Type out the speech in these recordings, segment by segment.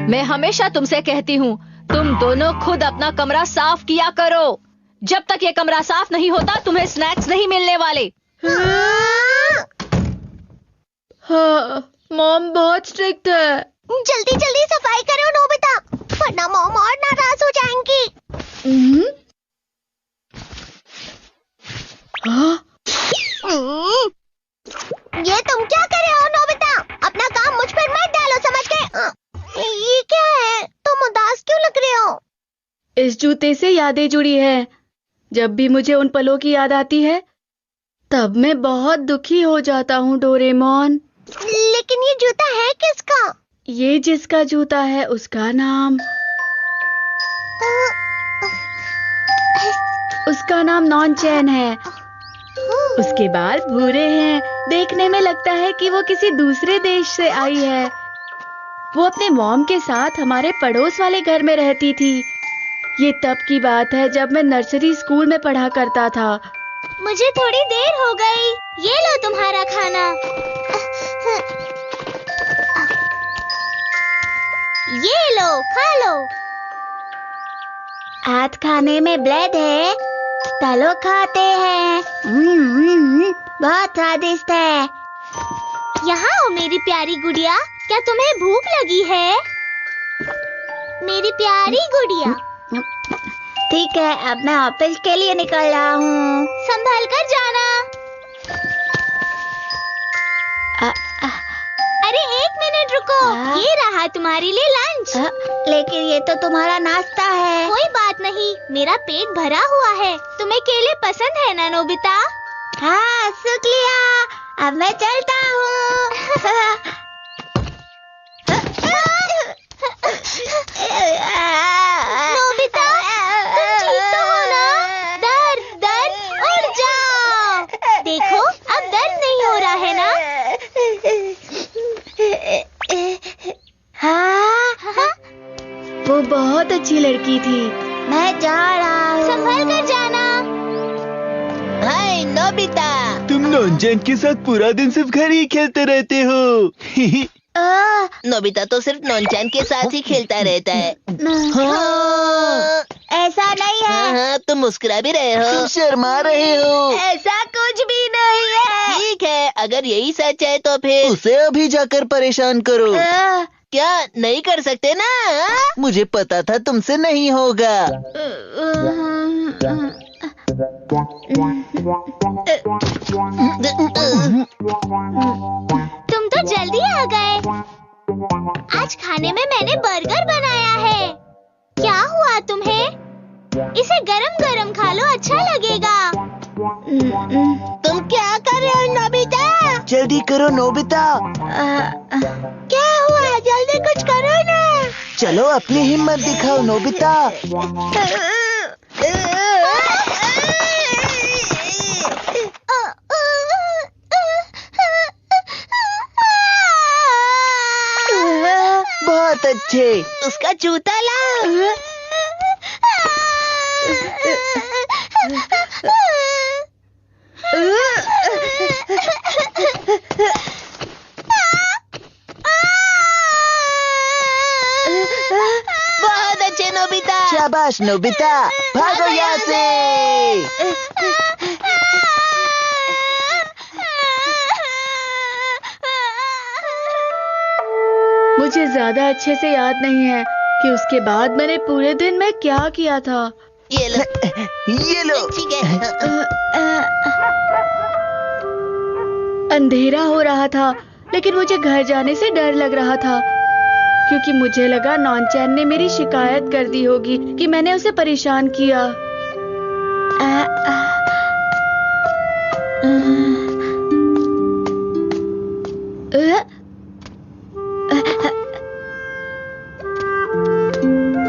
मैं हमेशा तुमसे कहती हूँ, तुम दोनों खुद अपना कमरा साफ किया करो। जब तक ये कमरा साफ नहीं होता तुम्हें स्नैक्स नहीं मिलने वाले। हाँ, मॉम बहुत स्ट्रिक्ट है। जल्दी जल्दी सफाई करो नोबिता, वरना मॉम और नाराज हो जाएंगी। ये तुम क्या कर रहे हो नोबिता? अपना काम मुझ पर मत डालो, समझ गए? ये क्या है? तुम उदास क्यों लग रहे हो? इस जूते से यादें जुड़ी है। जब भी मुझे उन पलों की याद आती है तब मैं बहुत दुखी हो जाता हूँ डोरेमोन। लेकिन ये जूता है किसका? ये जिसका जूता है उसका नाम नॉनचैन है। उसके बाल भूरे हैं, देखने में लगता है कि वो किसी दूसरे देश से आई है। वो अपने मॉम के साथ हमारे पड़ोस वाले घर में रहती थी। ये तब की बात है जब मैं नर्सरी स्कूल में पढ़ा करता था। मुझे थोड़ी देर हो गई, ये लो तुम्हारा खाना। ये लो, खा लो। आज खाने में ब्रेड है, चलो खाते हैं। बहुत स्वादिष्ट है। यहाँ हो मेरी प्यारी गुड़िया, क्या तुम्हें भूख लगी है? मेरी प्यारी गुड़िया। ठीक है, अब मैं ऑफिस के लिए निकल रहा हूँ। संभल कर जाना। अरे एक मिनट रुको, ये रहा तुम्हारे लिए लंच। लेकिन ये तो तुम्हारा नाश्ता है। कोई बात नहीं, मेरा पेट भरा हुआ है। तुम्हें केले पसंद है ना नोबिता? हाँ, शुक्रिया। अब मैं चलता हूँ। नोबिता, तुम ठीक तो हो ना? दर्द उड़ जाओ। देखो, अब दर्द नहीं हो रहा है ना? हाँ? वो बहुत अच्छी लड़की थी। मैं जा रहा हूँ। संभल कर जाना। हाय नोबिता। तुम नॉनचैन के साथ पूरा दिन सिर्फ घर ही खेलते रहते हो। नोबिता तो सिर्फ नॉनचैन के साथ ही खेलता रहता है। हाँ, ऐसा नहीं है। हाँ, तुम मुस्कुरा भी रहे हो। तुम शर्मा रहे हो। ऐसा कुछ भी नहीं है। ठीक है, अगर यही सच है तो फिर उसे अभी जाकर परेशान करो। क्या नहीं कर सकते ना? मुझे पता था तुमसे नहीं होगा। तुम तो जल्दी आ गए। आज खाने में मैंने बर्गर बनाया है। क्या हुआ तुम्हें? इसे गरम गरम खा लो, अच्छा लगेगा। तुम क्या कर रहे हो नोबिता? जल्दी करो नोबिता। क्या हुआ? जल्दी कुछ करो ना। चलो अपनी हिम्मत दिखाओ नोबिता। बहुत अच्छे। उसका जूता ला। बहुत अच्छे नोबिता। शाबाश नोबिता, भागो यहाँ से। मुझे ज्यादा अच्छे से याद नहीं है कि उसके बाद मैंने पूरे दिन में क्या किया था। ये लो। ये लो। ठीक है। अंधेरा हो रहा था, लेकिन मुझे घर जाने से डर लग रहा था क्योंकि मुझे लगा नॉनचैन ने मेरी शिकायत कर दी होगी कि मैंने उसे परेशान किया।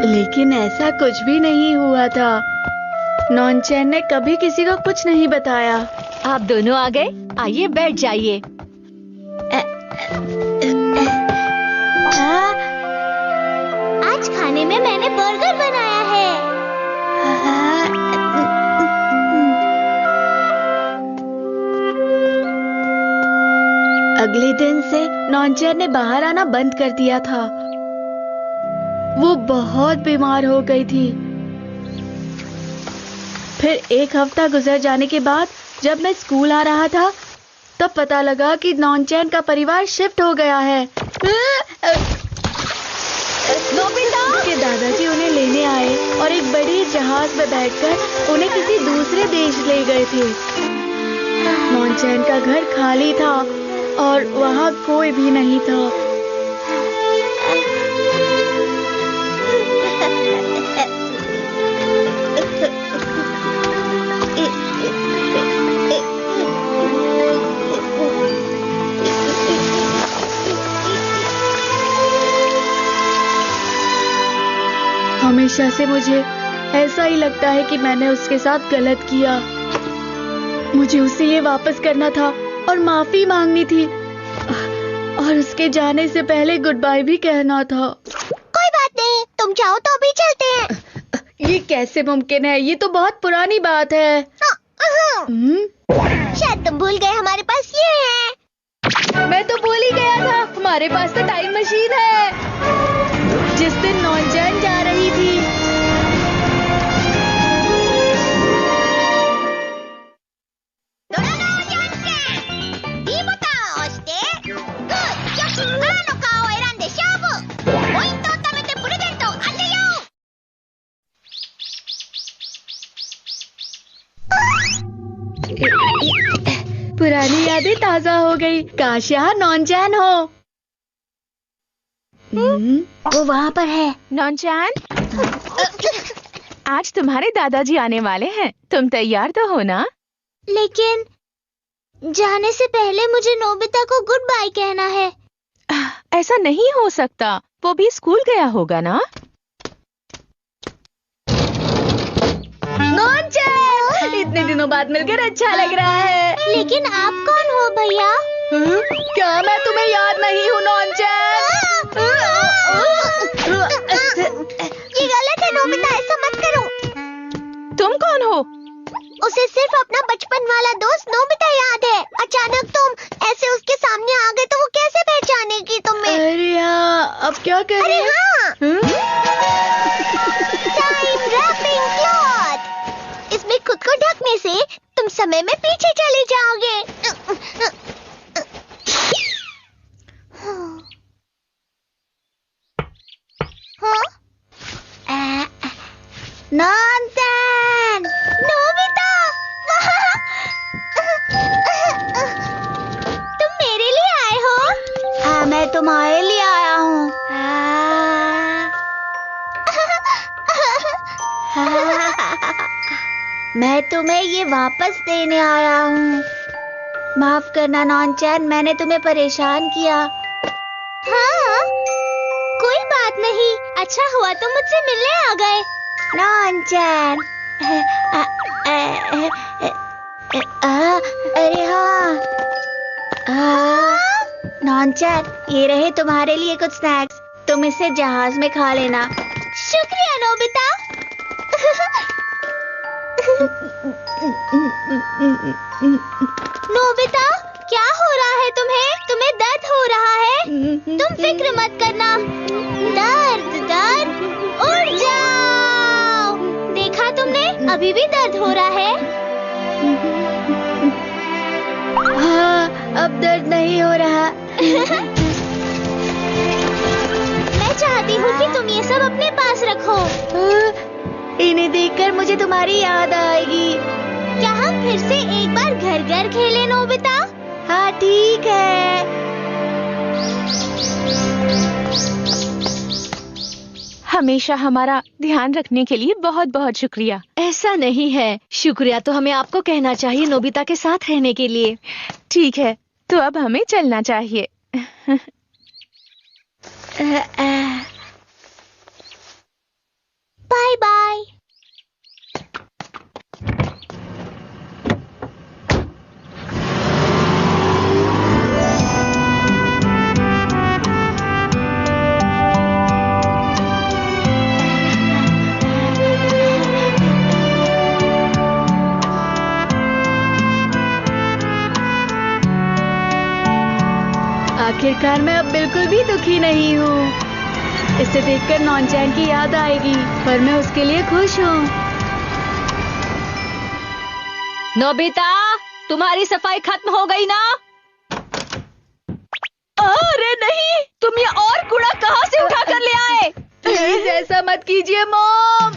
लेकिन ऐसा कुछ भी नहीं हुआ था। नॉनचैन ने कभी किसी को कुछ नहीं बताया। आप दोनों आ गए, आइए बैठ जाइए। आज खाने में मैंने बर्गर बनाया है। अगले दिन से नॉनचैन ने बाहर आना बंद कर दिया था। वो बहुत बीमार हो गई थी। फिर एक हफ्ता गुजर जाने के बाद जब मैं स्कूल आ रहा था तब पता लगा कि नॉनचैन का परिवार शिफ्ट हो गया है। उसके दादाजी उन्हें लेने आए और एक बड़ी जहाज में बैठकर उन्हें किसी दूसरे देश ले गए थे। नॉनचैन का घर खाली था और वहाँ कोई भी नहीं था। हमेशा से मुझे ऐसा ही लगता है कि मैंने उसके साथ गलत किया। मुझे उसे ये वापस करना था और माफी मांगनी थी और उसके जाने से पहले गुड बाय भी कहना था। कोई बात नहीं, तुम चाहो तो अभी चलते हैं। ये कैसे मुमकिन है? ये तो बहुत पुरानी बात है। शायद तुम भूल गए हमारे पास ये है। मैं तो भूल ही गया था, हमारे पास तो टाइम मशीन है। जिस दिन नॉनचैन जा रही थी पुरानी यादें ताजा हो गई। काश यहाँ नॉनचैन हो। वो वहाँ पर है। नॉनचैन, आज तुम्हारे दादाजी आने वाले हैं, तुम तैयार तो हो ना? लेकिन जाने से पहले मुझे नोबिता को गुड बाय कहना है। ऐसा नहीं हो सकता, वो भी स्कूल गया होगा ना। नॉनचैन, इतने दिनों बाद मिलकर अच्छा लग रहा है। लेकिन आप कौन हो भैया? क्या मैं तुम्हें याद नहीं हूँ नॉनचैन? ये गलत है नोबिता, ऐसा मत करो। तुम कौन हो? उसे सिर्फ अपना बचपन वाला दोस्त नोबिता याद है। अचानक तुम ऐसे उसके सामने आ गए तो वो कैसे पहचानेगी तुम्हें? अरे हाँ, अब क्या करें? अरे हाँ, टाइम रैपिंग क्लॉथ। इसमें खुद को ढकने से तुम समय में पीछे चले जाओगे। नॉनचैन, नोबिता, तुम मेरे लिए आए हो? हाँ, मैं तुम्हारे लिए आया हूँ। मैं तुम्हें ये वापस देने आया हूँ। माफ करना नॉनचैन, मैंने तुम्हें परेशान किया। हाँ, कोई बात नहीं, अच्छा हुआ तुम मुझसे मिलने आ गए। नॉनचैन, अरे हाँ, नॉनचैन, ये रहे तुम्हारे लिए कुछ स्नैक्स, तुम इसे जहाज में खा लेना। शुक्रिया नोबिता। नोबिता, क्या हो रहा है तुम्हें? तुम्हें दर्द हो रहा है? तुम फिक्र मत करना। दर्द दर्द उड़ जाओ। देखा तुमने, अभी भी दर्द हो रहा है। हाँ, अब दर्द नहीं हो रहा। मैं चाहती हूँ कि तुम ये सब अपने पास रखो। इन्हें देखकर मुझे तुम्हारी याद आएगी। क्या हम फिर से एक बार घर घर खेलें नोबिता? हाँ, ठीक है। हमेशा हमारा ध्यान रखने के लिए बहुत बहुत शुक्रिया। ऐसा नहीं है, शुक्रिया तो हमें आपको कहना चाहिए नोबिता के साथ रहने के लिए। ठीक है, तो अब हमें चलना चाहिए। Bye bye. आखिरकार मैं अब बिल्कुल भी दुखी नहीं हूँ। इसे देखकर नॉनचैन की याद आएगी, पर मैं उसके लिए खुश हूँ। नोबिता, तुम्हारी सफाई खत्म हो गई ना? अरे नहीं, तुम ये और कूड़ा कहाँ से उठा कर ले आए? प्लीज ऐसा मत कीजिए मॉम।